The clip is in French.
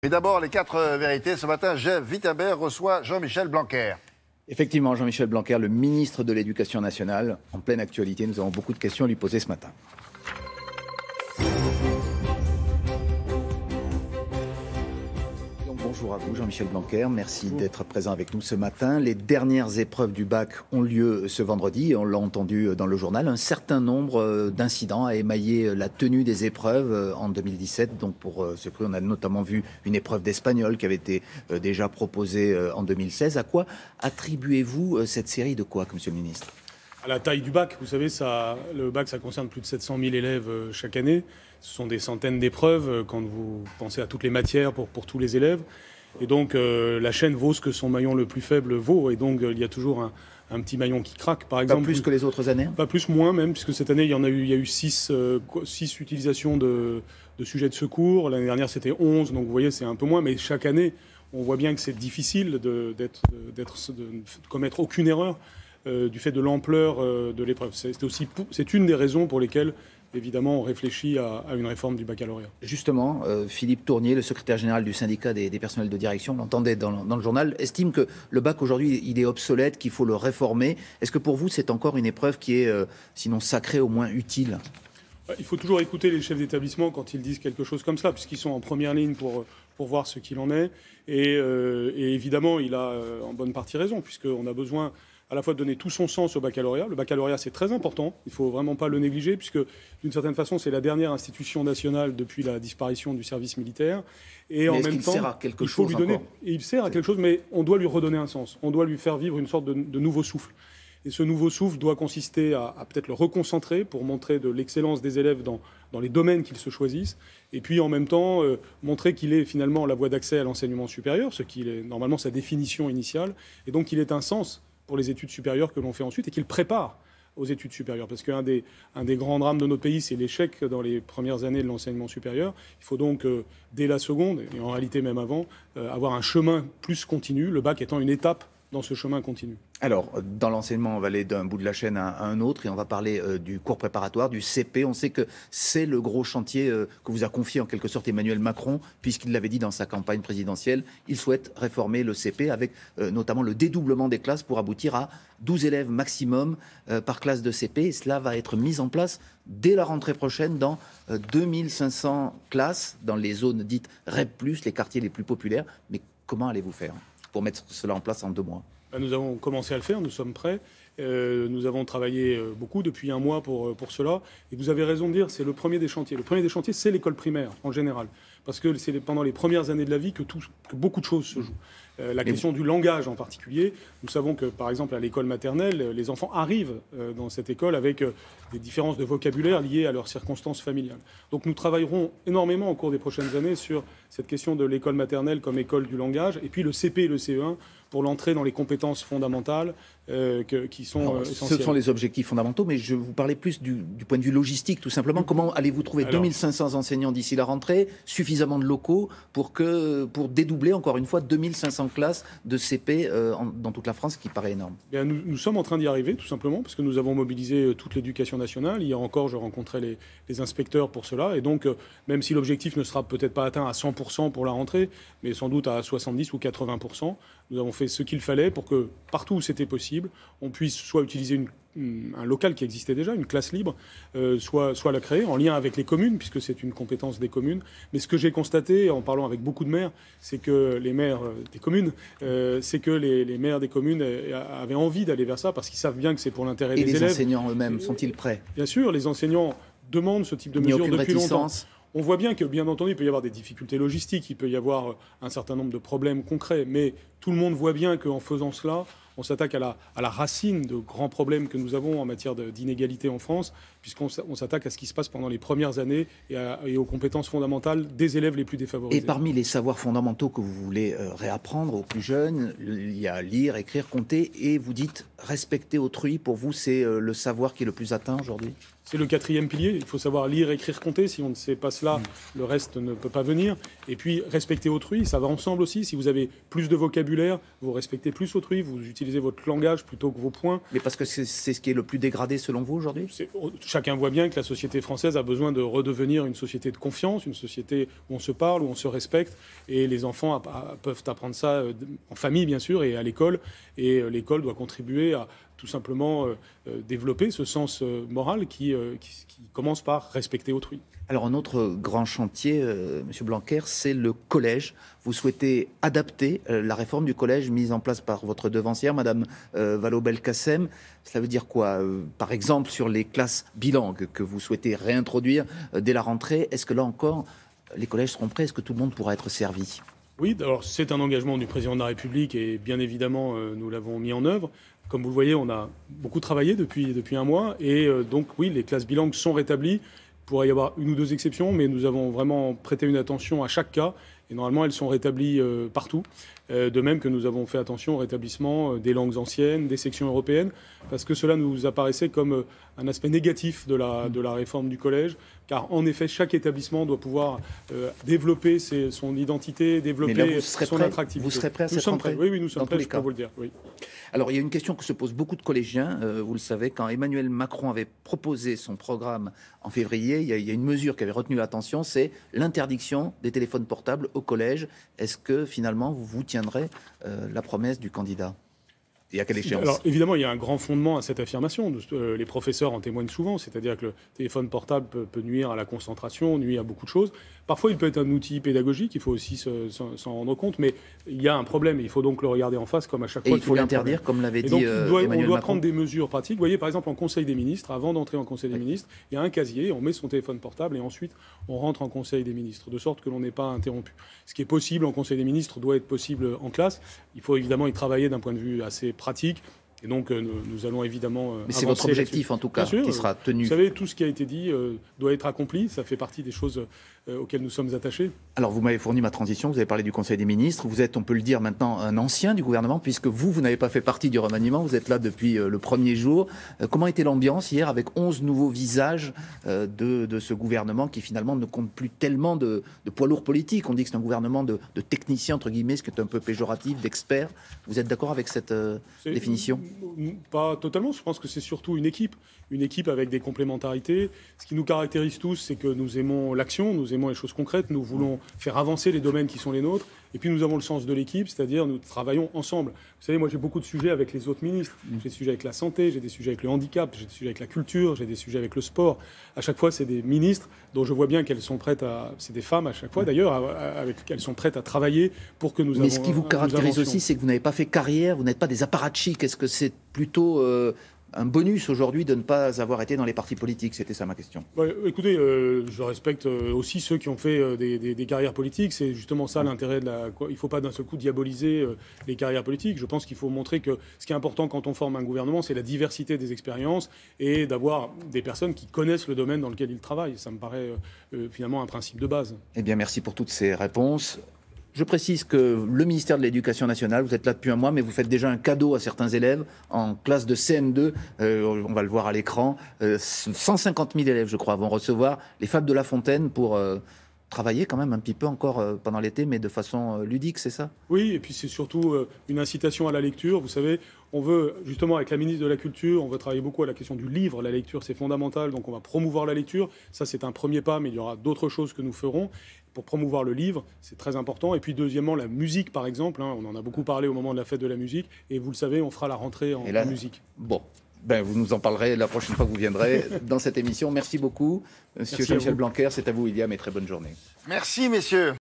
Mais d'abord, les 4 vérités. Ce matin, Jeff Wittenberg reçoit Jean-Michel Blanquer. Effectivement, Jean-Michel Blanquer, le ministre de l'Éducation nationale, en pleine actualité. Nous avons beaucoup de questions à lui poser ce matin. Bonjour à vous, Jean-Michel Blanquer. Merci d'être présent avec nous ce matin. Les dernières épreuves du bac ont lieu ce vendredi. On l'a entendu dans le journal. Un certain nombre d'incidents a émaillé la tenue des épreuves en 2017. Donc pour ce prix, on a notamment vu une épreuve d'espagnol qui avait été déjà proposée en 2016. À quoi attribuez-vous cette série de quoi, monsieur le ministre ? À la taille du bac. Vous savez, le bac, ça concerne plus de 700 000 élèves chaque année. Ce sont des centaines d'épreuves quand vous pensez à toutes les matières pour tous les élèves. Et donc, la chaîne vaut ce que son maillon le plus faible vaut. Et donc, il y a toujours un petit maillon qui craque, par exemple. Pas plus que les autres années ? Pas plus, moins même, puisque cette année, il y a eu 6 utilisations de sujets de secours. L'année dernière, c'était 11. Donc, vous voyez, c'est un peu moins. Mais chaque année, on voit bien que c'est difficile de commettre aucune erreur. Du fait de l'ampleur de l'épreuve. C'est une des raisons pour lesquelles, évidemment, on réfléchit à une réforme du baccalauréat. Justement, Philippe Tournier, le secrétaire général du syndicat des personnels de direction, l'entendait dans le journal, estime que le bac aujourd'hui, il est obsolète, qu'il faut le réformer. Est-ce que pour vous, c'est encore une épreuve qui est, sinon sacrée, au moins utile ? Il faut toujours écouter les chefs d'établissement quand ils disent quelque chose comme ça, puisqu'ils sont en première ligne pour voir ce qu'il en est. Et évidemment, il a en bonne partie raison, puisqu'on a besoin à la fois de donner tout son sens au baccalauréat. Le baccalauréat, c'est très important. Il ne faut vraiment pas le négliger, puisque d'une certaine façon, c'est la dernière institution nationale depuis la disparition du service militaire. Et en même temps, il faut lui donner. Et il sert à quelque chose, mais on doit lui redonner un sens. On doit lui faire vivre une sorte de nouveau souffle. Et ce nouveau souffle doit consister à peut-être le reconcentrer pour montrer de l'excellence des élèves dans les domaines qu'ils se choisissent. Et puis en même temps, montrer qu'il est finalement la voie d'accès à l'enseignement supérieur, ce qui est normalement sa définition initiale. Et donc qu'il ait un sens pour les études supérieures que l'on fait ensuite et qu'il prépare aux études supérieures. Parce qu'un des grands drames de notre pays, c'est l'échec dans les premières années de l'enseignement supérieur. Il faut donc, dès la seconde, et en réalité même avant, avoir un chemin plus continu, le bac étant une étape dans ce chemin continu. Alors, dans l'enseignement, on va aller d'un bout de la chaîne à un autre et on va parler du cours préparatoire, du CP. On sait que c'est le gros chantier que vous a confié en quelque sorte Emmanuel Macron, puisqu'il l'avait dit dans sa campagne présidentielle. Il souhaite réformer le CP avec notamment le dédoublement des classes pour aboutir à 12 élèves maximum par classe de CP. Et cela va être mis en place dès la rentrée prochaine dans 2500 classes dans les zones dites REP+, les quartiers les plus populaires. Mais comment allez-vous faire pour mettre cela en place en 2 mois ? Nous avons commencé à le faire, nous sommes prêts. Nous avons travaillé beaucoup depuis 1 mois pour cela. Et vous avez raison de dire, c'est le premier des chantiers. Le premier des chantiers, c'est l'école primaire, en général. Parce que c'est pendant les premières années de la vie que beaucoup de choses se jouent. La question du langage en particulier. Nous savons que, par exemple, à l'école maternelle, les enfants arrivent dans cette école avec des différences de vocabulaire liées à leurs circonstances familiales. Donc nous travaillerons énormément au cours des prochaines années sur cette question de l'école maternelle comme école du langage, et puis le CP et le CE1 pour l'entrée dans les compétences fondamentales qui sont essentielles. Ce sont les objectifs fondamentaux, mais je vous parlais plus du point de vue logistique, tout simplement. Comment allez-vous trouver 2500 enseignants d'ici la rentrée, suffisamment de locaux pour dédoubler, encore une fois, 2500 classes de CP dans toute la France, ce qui paraît énorme? Bien, nous sommes en train d'y arriver, tout simplement, parce que nous avons mobilisé toute l'éducation nationale. Hier encore, je rencontrais les inspecteurs pour cela. Et donc, même si l'objectif ne sera peut-être pas atteint à 100% pour la rentrée, mais sans doute à 70 ou 80%, nous avons fait ce qu'il fallait pour que, partout où c'était possible, on puisse soit utiliser un local qui existait déjà, une classe libre, soit la créer en lien avec les communes, puisque c'est une compétence des communes. Mais ce que j'ai constaté, en parlant avec beaucoup de maires, c'est que les maires des communes, les maires des communes avaient envie d'aller vers ça, parce qu'ils savent bien que c'est pour l'intérêt des élèves. Et les enseignants eux-mêmes, sont-ils prêts? Bien sûr, les enseignants demandent ce type de mesures depuis longtemps. On voit bien que, bien entendu, il peut y avoir des difficultés logistiques, il peut y avoir un certain nombre de problèmes concrets, mais tout le monde voit bien qu'en faisant cela, on s'attaque à la racine de grands problèmes que nous avons en matière d'inégalité en France, puisqu'on s'attaque à ce qui se passe pendant les premières années et aux compétences fondamentales des élèves les plus défavorisés. Et parmi les savoirs fondamentaux que vous voulez réapprendre aux plus jeunes, il y a lire, écrire, compter, et vous dites respecter autrui. Pour vous, c'est le savoir qui est le plus atteint aujourd'hui? C'est le 4e pilier. Il faut savoir lire, écrire, compter. Si on ne sait pas cela, le reste ne peut pas venir. Et puis, respecter autrui, ça va ensemble aussi. Si vous avez plus de vocabulaire, vous respectez plus autrui, vous utilisez utiliser votre langage plutôt que vos points. Mais parce que c'est ce qui est le plus dégradé selon vous aujourd'hui ? Chacun voit bien que la société française a besoin de redevenir une société de confiance, une société où on se parle, où on se respecte. Et les enfants peuvent apprendre ça en famille, bien sûr, et à l'école. Et l'école doit contribuer à tout simplement développer ce sens moral qui commence par respecter autrui. Alors un autre grand chantier, Monsieur Blanquer, c'est le collège. Vous souhaitez adapter la réforme du collège mise en place par votre devancière, Madame Vallaud-Belkacem. Cela veut dire quoi ? Par exemple, sur les classes bilingues que vous souhaitez réintroduire dès la rentrée, est-ce que là encore, les collèges seront prêts ? Est-ce que tout le monde pourra être servi ? Oui, alors c'est un engagement du président de la République et bien évidemment, nous l'avons mis en œuvre. Comme vous le voyez, on a beaucoup travaillé depuis un mois et donc oui, les classes bilingues sont rétablies. Il pourrait y avoir une ou deux exceptions, mais nous avons vraiment prêté une attention à chaque cas. Et normalement, elles sont rétablies partout. De même que nous avons fait attention au rétablissement des langues anciennes, des sections européennes, parce que cela nous apparaissait comme un aspect négatif de la réforme du collège. Car en effet, chaque établissement doit pouvoir développer son identité, développer son attractivité. Vous serez prêt à cette rentrée ? Oui, nous sommes prêts, je peux vous le dire. Oui. Alors, il y a une question que se posent beaucoup de collégiens. Vous le savez, quand Emmanuel Macron avait proposé son programme en février, il y a une mesure qui avait retenu l'attention, c'est l'interdiction des téléphones portables au collège. Est-ce que finalement, vous tiendrez la promesse du candidat ? Et à quelle échéance ? Alors évidemment, il y a un grand fondement à cette affirmation. Les professeurs en témoignent souvent, c'est-à-dire que le téléphone portable peut nuire à la concentration, nuire à beaucoup de choses. Parfois, il peut être un outil pédagogique, il faut aussi s'en rendre compte, mais il y a un problème et il faut donc le regarder en face comme à chaque fois. Et il faut l'interdire, comme l'avait dit Emmanuel Macron. On doit prendre des mesures pratiques. Vous voyez, par exemple, en Conseil des ministres, avant d'entrer en Conseil des ministres, il y a un casier, on met son téléphone portable et ensuite on rentre en Conseil des ministres, de sorte que l'on n'est pas interrompu. Ce qui est possible en Conseil des ministres doit être possible en classe. Il faut évidemment y travailler d'un point de vue assez pratique. Et donc, nous allons évidemment Mais c'est votre objectif, en tout cas, qui sera tenu. Vous savez, tout ce qui a été dit doit être accompli. Ça fait partie des choses auxquelles nous sommes attachés. Alors, vous m'avez fourni ma transition. Vous avez parlé du Conseil des ministres. Vous êtes, on peut le dire maintenant, un ancien du gouvernement, puisque vous n'avez pas fait partie du remaniement. Vous êtes là depuis le premier jour. Comment était l'ambiance hier avec 11 nouveaux visages de ce gouvernement qui, finalement, ne compte plus tellement de poids lourds politiques ? On dit que c'est un gouvernement de techniciens, entre guillemets, ce qui est un peu péjoratif, d'experts. Vous êtes d'accord avec cette définition ? Pas totalement, je pense que c'est surtout une équipe avec des complémentarités. Ce qui nous caractérise tous, c'est que nous aimons l'action, nous aimons les choses concrètes, nous voulons faire avancer les domaines qui sont les nôtres, et puis nous avons le sens de l'équipe, c'est-à-dire nous travaillons ensemble. Vous savez, moi j'ai beaucoup de sujets avec les autres ministres, j'ai des sujets avec la santé, j'ai des sujets avec le handicap, j'ai des sujets avec la culture, j'ai des sujets avec le sport. À chaque fois, c'est des ministres dont je vois bien qu'elles sont prêtes c'est des femmes à chaque fois d'ailleurs, avec qu'elles sont prêtes à travailler pour que nous avancions. Mais ce qui vous caractérise aussi, c'est que vous n'avez pas fait carrière, vous n'êtes pas des apparatchiks. Est-ce que c'est plutôt un bonus aujourd'hui de ne pas avoir été dans les partis politiques? C'était ça ma question. Écoutez, je respecte aussi ceux qui ont fait des carrières politiques. C'est justement ça l'intérêt il ne faut pas d'un seul coup diaboliser les carrières politiques. Je pense qu'il faut montrer que ce qui est important quand on forme un gouvernement, c'est la diversité des expériences et d'avoir des personnes qui connaissent le domaine dans lequel ils travaillent. Ça me paraît finalement un principe de base. Eh bien, merci pour toutes ces réponses. Je précise que le ministère de l'Éducation nationale, vous êtes là depuis un mois, mais vous faites déjà un cadeau à certains élèves en classe de CM2. On va le voir à l'écran. 150 000 élèves, je crois, vont recevoir les Fables de La Fontaine pour travailler quand même un petit peu encore pendant l'été, mais de façon ludique, c'est ça? Oui, et puis c'est surtout une incitation à la lecture. Vous savez, on veut, justement, avec la ministre de la Culture, on veut travailler beaucoup à la question du livre. La lecture, c'est fondamental, donc on va promouvoir la lecture. Ça, c'est un premier pas, mais il y aura d'autres choses que nous ferons pour promouvoir le livre. C'est très important. Et puis, deuxièmement, la musique, par exemple. On en a beaucoup parlé au moment de la fête de la musique. Et vous le savez, on fera la rentrée en musique. Bon. Vous nous en parlerez la prochaine fois que vous viendrez dans cette émission. Merci beaucoup, Monsieur Jean-Michel Blanquer. C'est à vous, William, et très bonne journée. Merci, messieurs.